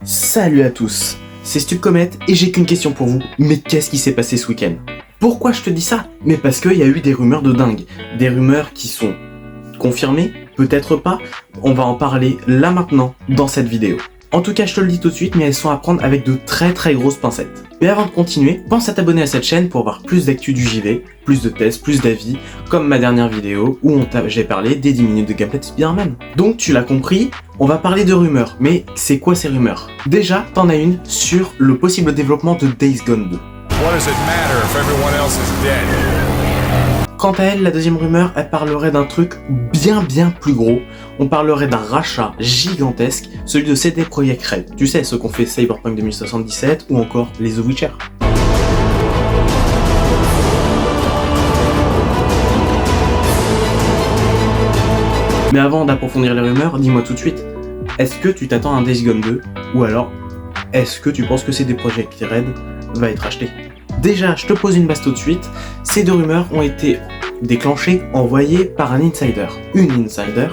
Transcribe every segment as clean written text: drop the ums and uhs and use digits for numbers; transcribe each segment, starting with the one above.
Salut à tous, c'est StupComet et j'ai qu'une question pour vous, mais qu'est-ce qui s'est passé ce week-end? Pourquoi je te dis ça? Mais parce qu'il y a eu des rumeurs de dingue, des rumeurs qui sont confirmées, peut-être pas, on va en parler là maintenant dans cette vidéo. En tout cas je te le dis tout de suite, mais elles sont à prendre avec de très grosses pincettes. Mais avant de continuer, pense à t'abonner à cette chaîne pour avoir plus d'actu du JV, plus de tests, plus d'avis, comme ma dernière vidéo où j'ai parlé des 10 minutes de gameplay de Spider-Man. Donc tu l'as compris, on va parler de rumeurs, mais c'est quoi ces rumeurs? Déjà, t'en as une sur le possible développement de Days Gone 2. What does it matter if everyone else is dead? Quant à elle, la deuxième rumeur, elle parlerait d'un truc bien plus gros. On parlerait d'un rachat gigantesque, celui de CD Projekt Red. Tu sais, ceux qu'on fait Cyberpunk 2077 ou encore les The Witcher. Mais avant d'approfondir les rumeurs, dis-moi tout de suite, est-ce que tu t'attends à un Days Gone 2 ou alors est-ce que tu penses que CD Projekt Red va être acheté? Déjà, je te pose une base tout de suite, ces deux rumeurs ont été déclenchées, envoyées par un insider. Une insider,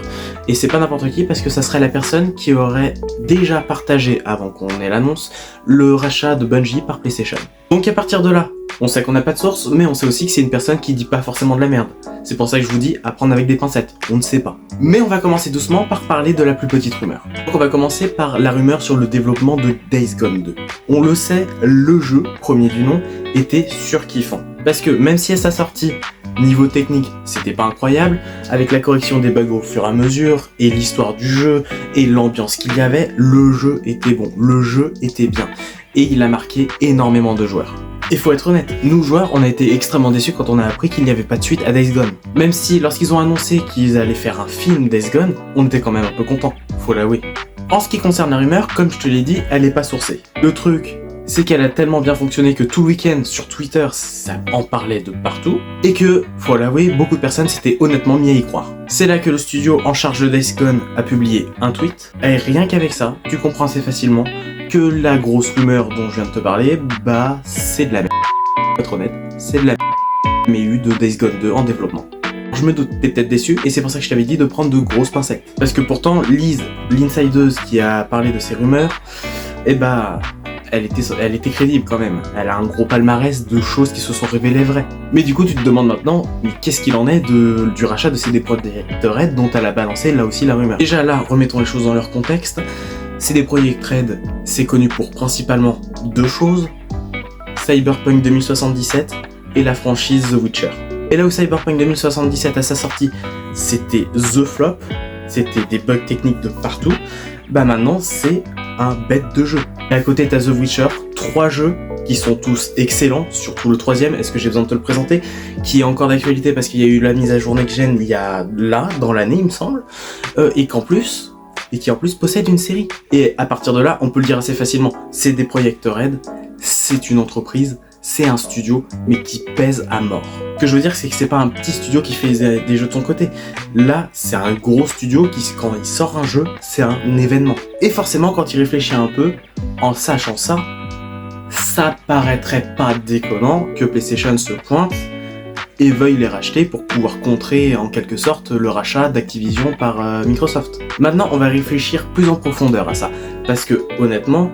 et c'est pas n'importe qui parce que ça serait la personne qui aurait déjà partagé, avant qu'on ait l'annonce, le rachat de Bungie par PlayStation. Donc à partir de là, on sait qu'on n'a pas de source, mais on sait aussi que c'est une personne qui dit pas forcément de la merde. C'est pour ça que je vous dis à prendre avec des pincettes, on ne sait pas. Mais on va commencer doucement par parler de la plus petite rumeur. Donc on va commencer par la rumeur sur le développement de Days Gone 2. On le sait, le jeu, premier du nom, était surkiffant. Parce que même si à sa sortie, niveau technique, c'était pas incroyable, avec la correction des bugs au fur et à mesure, et l'histoire du jeu, et l'ambiance qu'il y avait, le jeu était bon, le jeu était bien. Et il a marqué énormément de joueurs. Et faut être honnête, nous joueurs, on a été extrêmement déçus quand on a appris qu'il n'y avait pas de suite à Days Gone. Même si, lorsqu'ils ont annoncé qu'ils allaient faire un film Days Gone, on était quand même un peu contents, faut l'avouer. En ce qui concerne la rumeur, comme je te l'ai dit, elle est pas sourcée. Le truc, c'est qu'elle a tellement bien fonctionné que tout le week-end sur Twitter, ça en parlait de partout, et que, faut l'avouer, beaucoup de personnes s'étaient honnêtement mis à y croire. C'est là que le studio en charge de Days Gone a publié un tweet, et rien qu'avec ça, tu comprends assez facilement que la grosse rumeur dont je viens de te parler, bah c'est de la merde. Pour être honnête, c'est de la merde, mais eu de Days Gone 2 en développement. Je me doute, t'es peut-être déçu, et c'est pour ça que je t'avais dit de prendre de grosses pincettes. Parce que pourtant, Liz, l'insideuse qui a parlé de ces rumeurs, eh bah, elle était crédible quand même. Elle a un gros palmarès de choses qui se sont révélées vraies. Mais du coup, tu te demandes maintenant, mais qu'est-ce qu'il en est du rachat de CD Projekt Red dont elle a balancé là aussi la rumeur. Déjà là, remettons les choses dans leur contexte. CD Projekt Red, c'est connu pour principalement deux choses, Cyberpunk 2077 et la franchise The Witcher. Et là où Cyberpunk 2077 à sa sortie, c'était the flop, c'était des bugs techniques de partout, bah maintenant c'est un bête de jeu. Et à côté t'as The Witcher, 3 jeux qui sont tous excellents, surtout le troisième, est-ce que j'ai besoin de te le présenter, qui est encore d'actualité parce qu'il y a eu la mise à jour next-gen il y a là, dans l'année il me semble, et qui en plus possède une série. Et à partir de là, on peut le dire assez facilement, c'est des Projekt Red, c'est une entreprise, c'est un studio, mais qui pèse à mort. Ce que je veux dire, c'est que c'est pas un petit studio qui fait des jeux de son côté. Là, c'est un gros studio qui, quand il sort un jeu, c'est un événement. Et forcément, quand il réfléchit un peu, en sachant ça, ça paraîtrait pas déconnant que PlayStation se pointe et veuille les racheter pour pouvoir contrer en quelque sorte le rachat d'Activision par Microsoft. Maintenant, on va réfléchir plus en profondeur à ça, parce que honnêtement,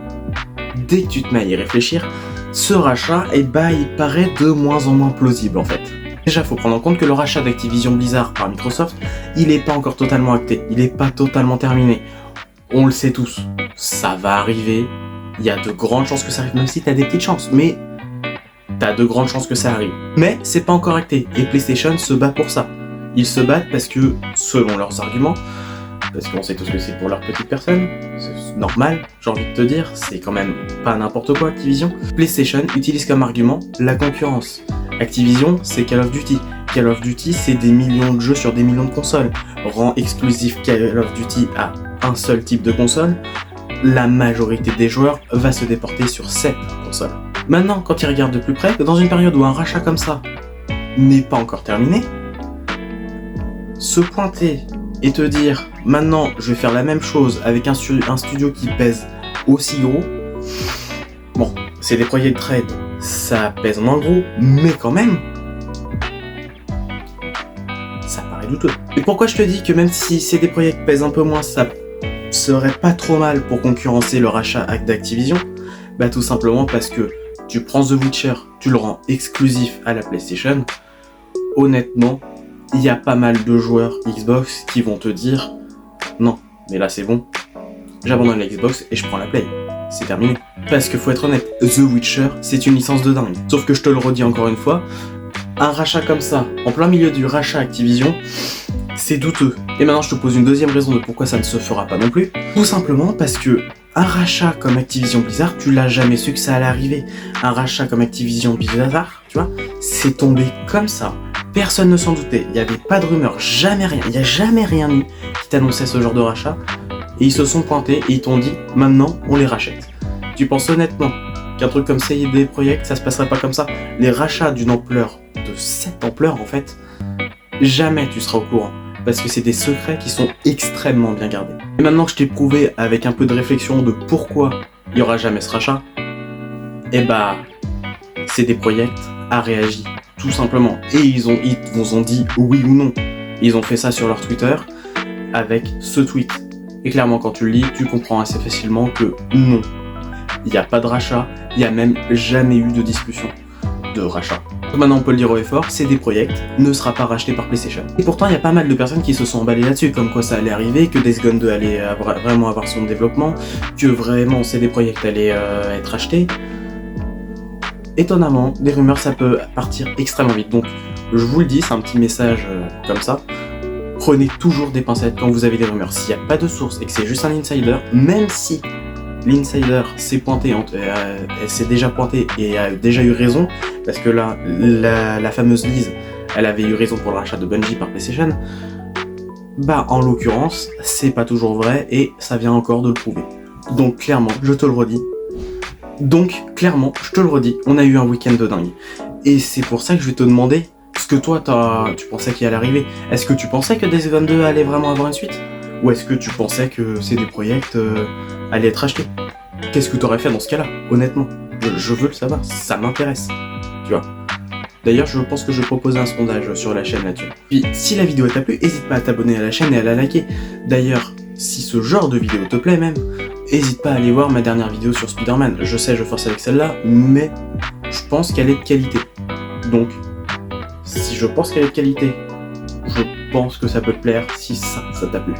dès que tu te mets à y réfléchir, ce rachat, il paraît de moins en moins plausible en fait. Déjà, faut prendre en compte que le rachat d'Activision Blizzard par Microsoft, il est pas encore totalement acté, il est pas totalement terminé. On le sait tous, ça va arriver, il y a de grandes chances que ça arrive, même si t'as des petites chances, mais t'as de grandes chances que ça arrive. Mais c'est pas encore acté, et PlayStation se bat pour ça. Ils se battent parce que, selon leurs arguments, parce qu'on sait tous que c'est pour leur petite personne, c'est normal, j'ai envie de te dire, c'est quand même pas n'importe quoi Activision. PlayStation utilise comme argument la concurrence. Activision, c'est Call of Duty. Call of Duty, c'est des millions de jeux sur des millions de consoles. Rend exclusif Call of Duty à un seul type de console, la majorité des joueurs va se déporter sur cette console. Maintenant, quand ils regardent de plus près, dans une période où un rachat comme ça n'est pas encore terminé, se pointer et te dire maintenant je vais faire la même chose avec un studio qui pèse aussi gros, bon, c'est des Projekt Red, ça pèse moins gros, mais quand même, ça paraît douteux. Et pourquoi je te dis que même si CD Projekt pèse un peu moins, ça serait pas trop mal pour concurrencer le rachat d'Activision? Bah tout simplement parce que tu prends The Witcher, tu le rends exclusif à la PlayStation. Honnêtement, il y a pas mal de joueurs Xbox qui vont te dire non, mais là c'est bon, j'abandonne la Xbox et je prends la Play. C'est terminé. Parce que faut être honnête, The Witcher, c'est une licence de dingue. Sauf que je te le redis encore une fois, un rachat comme ça, en plein milieu du rachat Activision, c'est douteux. Et maintenant je te pose une deuxième raison de pourquoi ça ne se fera pas non plus. Tout simplement parce que un rachat comme Activision Blizzard, tu l'as jamais su que ça allait arriver. Un rachat comme Activision Blizzard, tu vois, c'est tombé comme ça. Personne ne s'en doutait, il n'y avait pas de rumeur, jamais rien, il n'y a jamais rien eu qui t'annonçait ce genre de rachat. Et ils se sont pointés et ils t'ont dit, maintenant on les rachète. Tu penses honnêtement qu'un truc comme CD Projekt, ça se passerait pas comme ça? Les rachats d'une ampleur, de cette ampleur en fait, jamais tu seras au courant. Parce que c'est des secrets qui sont extrêmement bien gardés. Et maintenant que je t'ai prouvé avec un peu de réflexion de pourquoi il n'y aura jamais ce rachat, et bah, CD Projekt a réagi, tout simplement. Et ils vous ont dit oui ou non. Ils ont fait ça sur leur Twitter avec ce tweet. Et clairement, quand tu le lis, tu comprends assez facilement que non, il n'y a pas de rachat, il n'y a même jamais eu de discussion de rachat. Maintenant on peut le dire haut et fort, CD Projekt ne sera pas racheté par PlayStation. Et pourtant il y a pas mal de personnes qui se sont emballées là-dessus, comme quoi ça allait arriver, que Days Gone 2 allait vraiment avoir son développement, que vraiment CD Projekt allait être racheté. Étonnamment, des rumeurs ça peut partir extrêmement vite, donc je vous le dis, c'est un petit message comme ça. Prenez toujours des pincettes quand vous avez des rumeurs. S'il n'y a pas de source et que c'est juste un insider, même si l'insider s'est pointé, s'est déjà pointé et a déjà eu raison, parce que là, la fameuse Liz, elle avait eu raison pour le rachat de Bungie par PlayStation, bah en l'occurrence, c'est pas toujours vrai et ça vient encore de le prouver. Donc clairement, je te le redis, on a eu un week-end de dingue. Et c'est pour ça que je vais te demander ce que toi tu pensais qu'il allait arriver. Est-ce que tu pensais que Days Gone 2 allait vraiment avoir une suite? Ou est-ce que tu pensais que CD Projekt allait être acheté? Qu'est-ce que tu aurais fait dans ce cas-là, honnêtement? Je veux le savoir, ça m'intéresse, tu vois. D'ailleurs, je pense que je vais proposer un sondage sur la chaîne là-dessus. Puis, si la vidéo t'a plu, n'hésite pas à t'abonner à la chaîne et à la liker. D'ailleurs, si ce genre de vidéo te plaît même, n'hésite pas à aller voir ma dernière vidéo sur Spider-Man. Je sais, je force avec celle-là, mais je pense qu'elle est de qualité. Donc, si je pense qu'elle est de qualité, je pense que ça peut te plaire si ça t'a plu.